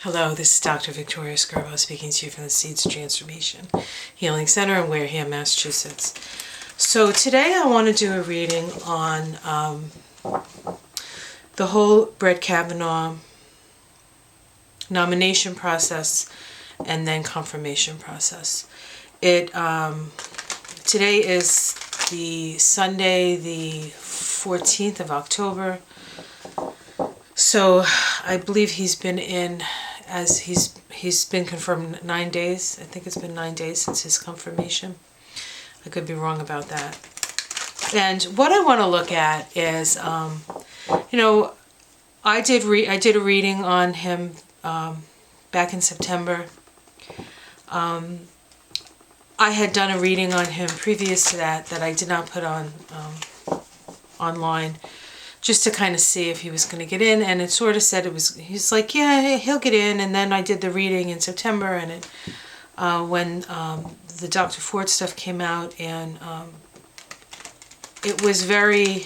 Hello, this is Dr. Victoria Skirbo speaking to you from the Seeds Transformation Healing Center in Wareham, Massachusetts. So today I want to do a reading on the whole Brett Kavanaugh nomination process and then confirmation process. Today is the Sunday, the 14th of October. So I believe he's been in, as he's been confirmed 9 days. I think it's been 9 days since his confirmation. I could be wrong about that. And what I want to look at is, I did a reading on him back in September. I had done a reading on him previous to that I did not put on online, just to kind of see if he was going to get in, and it sort of said he's like, yeah, he'll get in. And then I did the reading in September, and when the Dr. Ford stuff came out, and it was a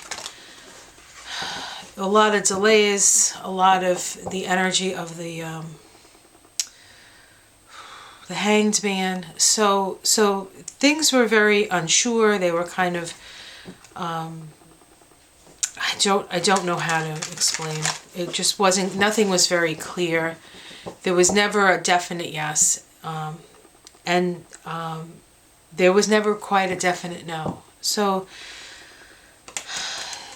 lot of delays, a lot of the energy of the Hanged Man. So things were very unsure. They were kind of I don't know how to explain. It just wasn't, nothing was very clear. There was never a definite yes. And there was never quite a definite no. So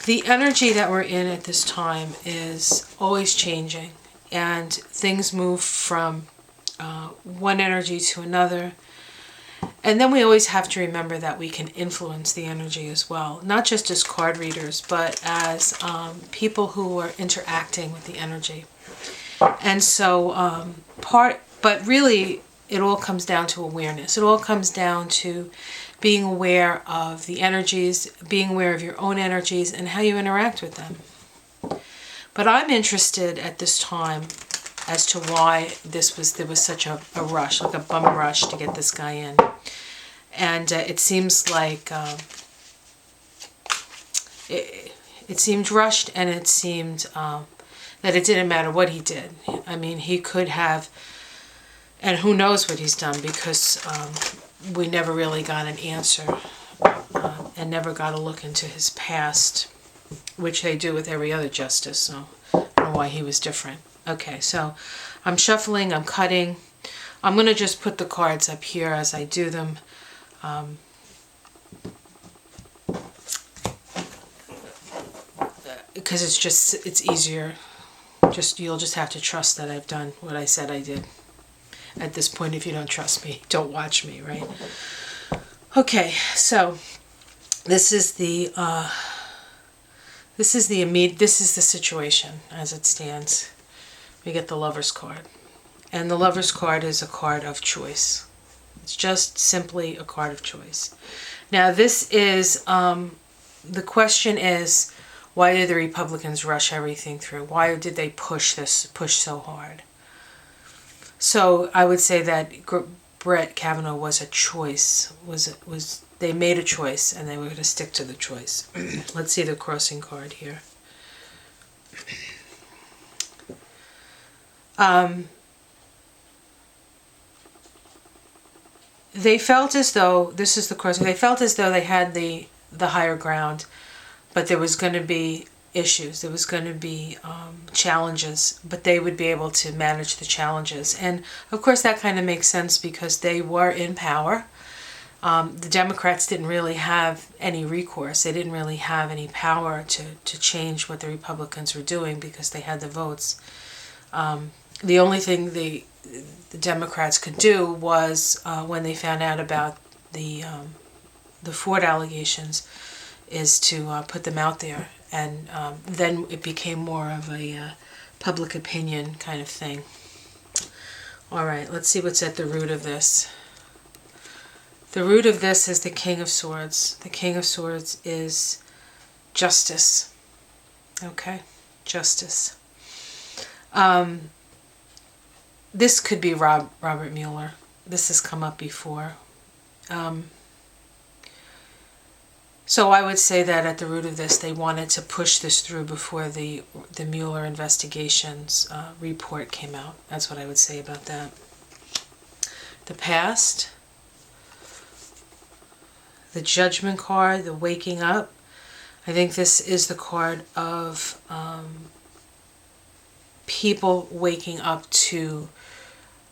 the energy that we're in at this time is always changing, and things move from one energy to another. And then we always have to remember that we can influence the energy as well, not just as card readers, but as people who are interacting with the energy. And so but really it all comes down to awareness. It all comes down to being aware of the energies, being aware of your own energies and how you interact with them. But I'm interested at this time as to why there was such a rush, like a bum rush to get this guy in. And it seems like it seemed rushed, and it seemed that it didn't matter what he did. I mean, he could have, and who knows what he's done, because we never really got an answer and never got a look into his past, which they do with every other justice, so I don't know why he was different. Okay, so I'm shuffling, I'm cutting. I'm going to just put the cards up here as I do them. Because it's easier. You'll just have to trust that I've done what I said I did. At this point, if you don't trust me, don't watch me, right? Okay, so this is the situation as it stands. We get the Lover's card. And the Lover's card is a card of choice. It's just simply a card of choice. Now this is, the question is, why did the Republicans rush everything through? Why did they push so hard? So I would say that Brett Kavanaugh was a choice. They made a choice, and they were going to stick to the choice. Let's see the crossing card here. They felt as though, this is the crossing, they felt as though they had the higher ground, but there was going to be issues, there was going to be challenges, but they would be able to manage the challenges. And of course that kind of makes sense, because they were in power. The Democrats didn't really have any recourse. They didn't really have any power to change what the Republicans were doing, because they had the votes. The only thing the Democrats could do was, when they found out about the Ford allegations, is to put them out there, and then it became more of a public opinion kind of thing. All right, let's see what's at the root of this. The root of this is the King of Swords. The King of Swords is justice. Okay, justice. This could be Robert Mueller. This has come up before. So I would say that at the root of this, they wanted to push this through before the Mueller investigations report came out. That's what I would say about that. The past, the judgment card, the waking up. I think this is the card of people waking up to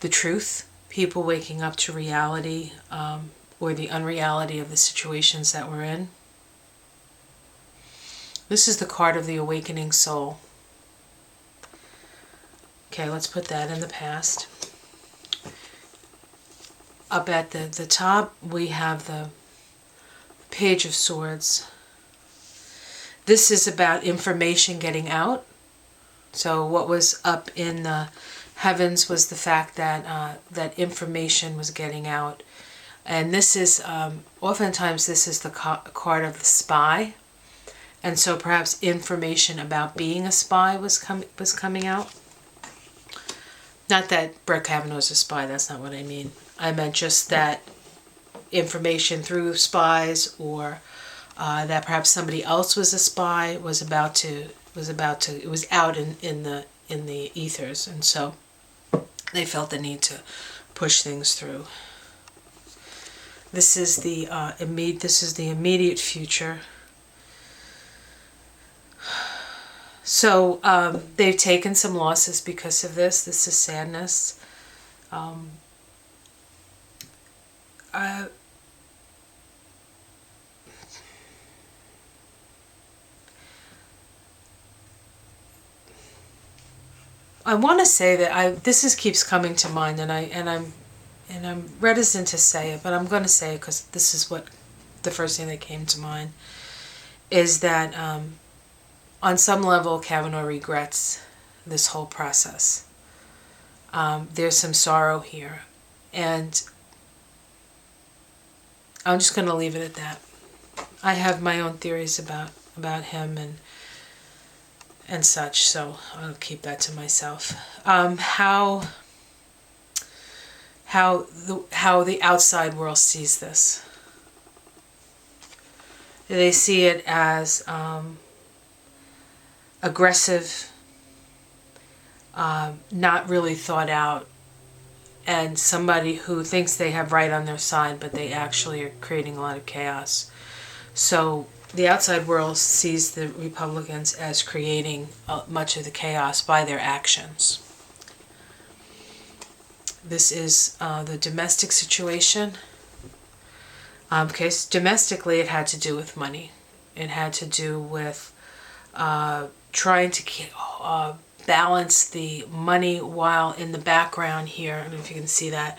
the truth, people waking up to reality, or the unreality of the situations that we're in. This is the card of the awakening soul. Okay, let's put that in the past. Up at the top, we have the Page of Swords. This is about information getting out. So what was up in the heavens was the fact that that information was getting out. And this is, oftentimes this is the card of the spy. And so perhaps information about being a spy was coming out. Not that Brett Kavanaugh is a spy, that's not what I mean. I meant just that information through spies, or that perhaps somebody else was a spy, it was out in the ethers, and so they felt the need to push things through. This is the immediate future. So they've taken some losses because of this. This is sadness. I want to say that this keeps coming to mind, and I'm reticent to say it, but I'm going to say it because this is what the first thing that came to mind is that on some level Kavanaugh regrets this whole process. There's some sorrow here, and I'm just going to leave it at that. I have my own theories about him and such, so I'll keep that to myself. How the outside world sees this. They see it as aggressive, not really thought out, and somebody who thinks they have right on their side, but they actually are creating a lot of chaos. So the outside world sees the Republicans as creating much of the chaos by their actions. This is the domestic situation. So domestically, it had to do with money. It had to do with trying to balance the money, while in the background here, I don't know if you can see that,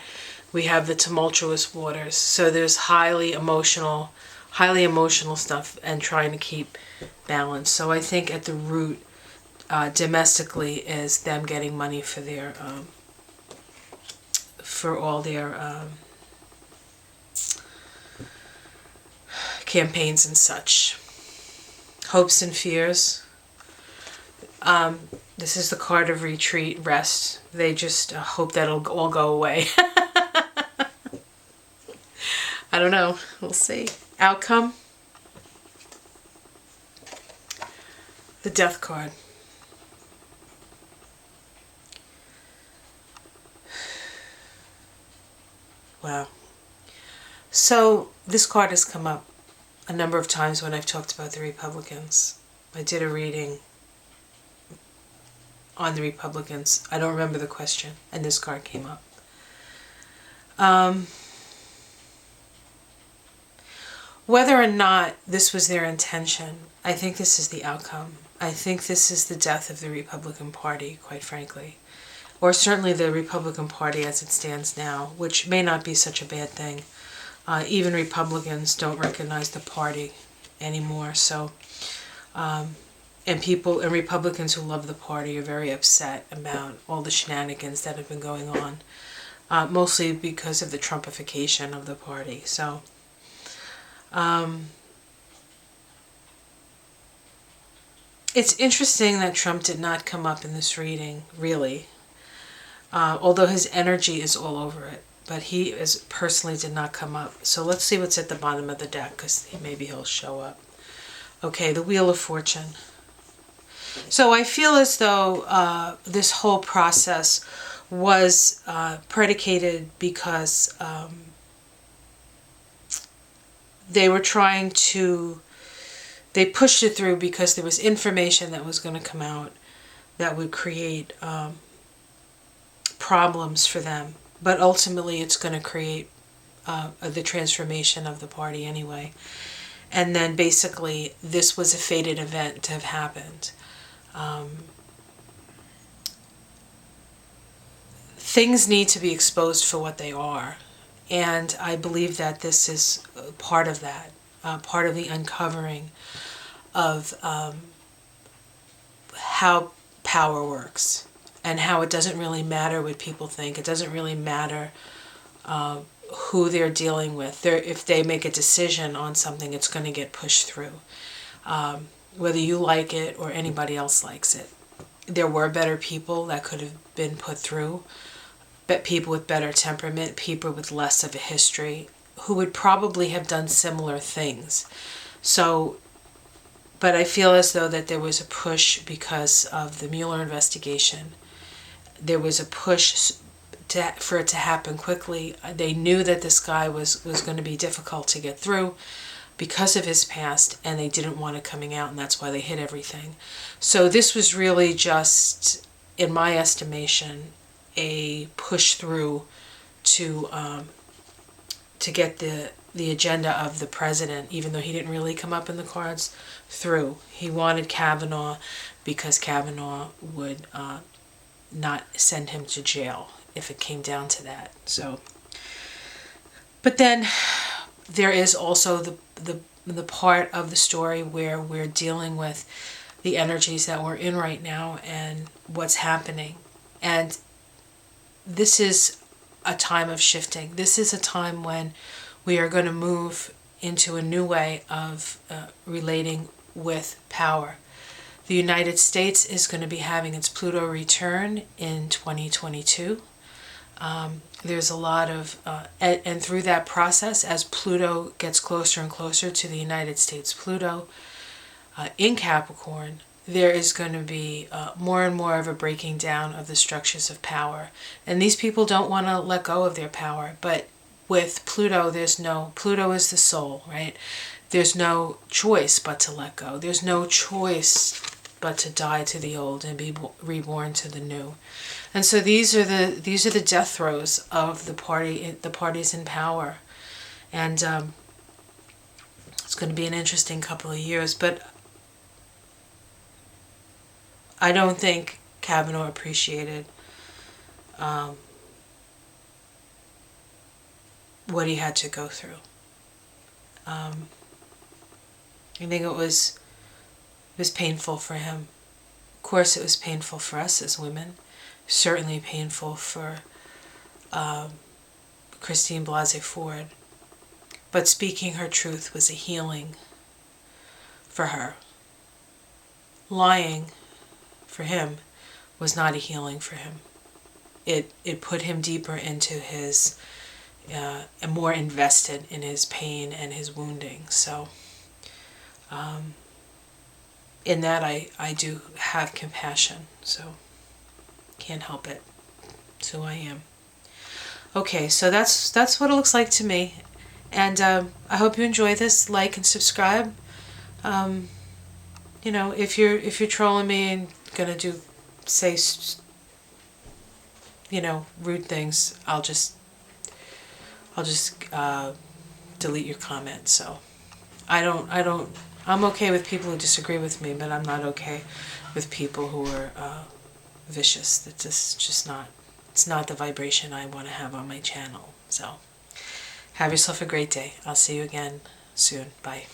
we have the tumultuous waters. So there's highly emotional stuff and trying to keep balance. So I think at the root, domestically, is them getting money for their for all their campaigns and such. Hopes and fears. This is the card of retreat, rest. They just hope that it'll all go away. I don't know. We'll see. Outcome. The Death card. Wow. So this card has come up a number of times when I've talked about the Republicans. I did a reading on the Republicans. I don't remember the question, and this card came up. Whether or not this was their intention, I think this is the outcome. I think this is the death of the Republican Party, quite frankly. Or certainly the Republican Party as it stands now, which may not be such a bad thing. Even Republicans don't recognize the party anymore. So, and Republicans who love the party are very upset about all the shenanigans that have been going on, mostly because of the Trumpification of the party. So, it's interesting that Trump did not come up in this reading, really, although his energy is all over it. but he personally did not come up. So let's see what's at the bottom of the deck, because maybe he'll show up. Okay, the Wheel of Fortune. So I feel as though this whole process was predicated because they were trying to, they pushed it through because there was information that was going to come out that would create problems for them. But ultimately it's going to create the transformation of the party anyway. And then basically this was a fated event to have happened. Things need to be exposed for what they are. And I believe that this is part of that, part of the uncovering of how power works and how it doesn't really matter what people think. It doesn't really matter who they're dealing with. If they make a decision on something, it's going to get pushed through, whether you like it or anybody else likes it. There were better people that could have been put through, but people with better temperament, people with less of a history, who would probably have done similar things. So, but I feel as though that there was a push because of the Mueller investigation. There was a push for it to happen quickly. They knew that this guy was going to be difficult to get through because of his past, and they didn't want it coming out, and that's why they hid everything. So this was really just, in my estimation, a push through to get the agenda of the president, even though he didn't really come up in the cards, through. He wanted Kavanaugh because Kavanaugh would not send him to jail if it came down to that. So, but then there is also the part of the story where we're dealing with the energies that we're in right now and what's happening. And this is a time of shifting. This is a time when we are going to move into a new way of relating with power. The United States is going to be having its Pluto return in 2022. There's a lot of, and through that process, as Pluto gets closer and closer to the United States Pluto in Capricorn, there is going to be more and more of a breaking down of the structures of power. And these people don't want to let go of their power, but with Pluto, Pluto is the soul, right? There's no choice but to let go. There's no choice but to die to the old and be reborn to the new. And so these are the death throes of the parties in power. And it's going to be an interesting couple of years, but I don't think Kavanaugh appreciated what he had to go through. I think it was painful for him. Of course, it was painful for us as women. Certainly painful for Christine Blasey Ford. But speaking her truth was a healing for her. Lying for him was not a healing for him. It put him deeper into his, and more invested in his pain and his wounding. So, in that I do have compassion. So, can't help it. It's who I am. Okay, so that's what it looks like to me. And I hope you enjoy this. Like and subscribe. You know, if you're trolling me and gonna say rude things, I'll just delete your comment. So I'm okay with people who disagree with me, but I'm not okay with people who are vicious. That's just not, it's not the vibration I want to have on my channel. So have yourself a great day. I'll see you again soon. Bye.